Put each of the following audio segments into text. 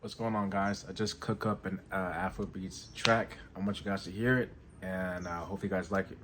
What's going on, guys? I just cook up an Afrobeats track. I want you guys to hear it, and I hope you guys like it.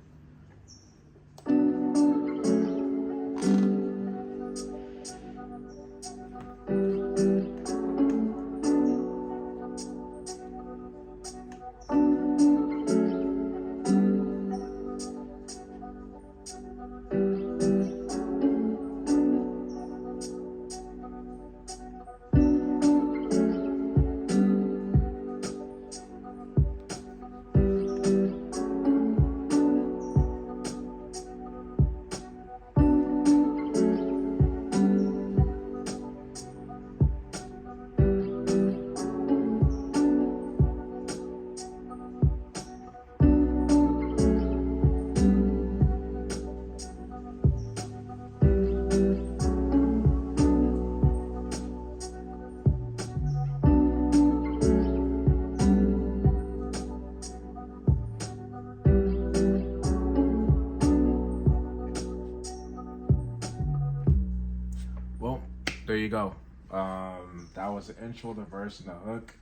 Well, there you go. That was the intro, the verse, and the hook.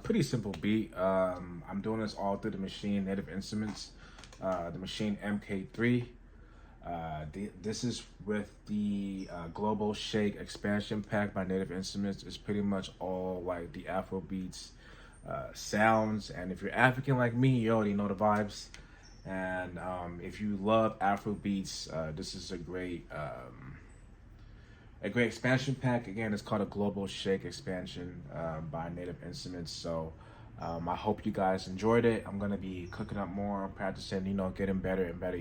Pretty simple beat. I'm doing this all through the Maschine Native Instruments, the Maschine MK3. This is with the Global Shake expansion pack by Native Instruments. It's pretty much all like the Afrobeats sounds. And if you're African like me, you already know the vibes. And if you love Afrobeats, this is a great expansion pack. Again, it's called a Global Shake expansion by Native Instruments. So I hope you guys enjoyed it. I'm gonna be cooking up more, practicing, getting better and better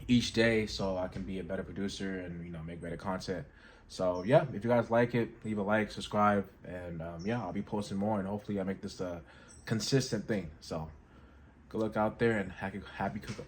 each day, so I can be a better producer and make better content. So yeah, if you guys like it, leave a like, subscribe, and yeah, I'll be posting more, and hopefully I make this a consistent thing. So good luck out there, and happy cook up.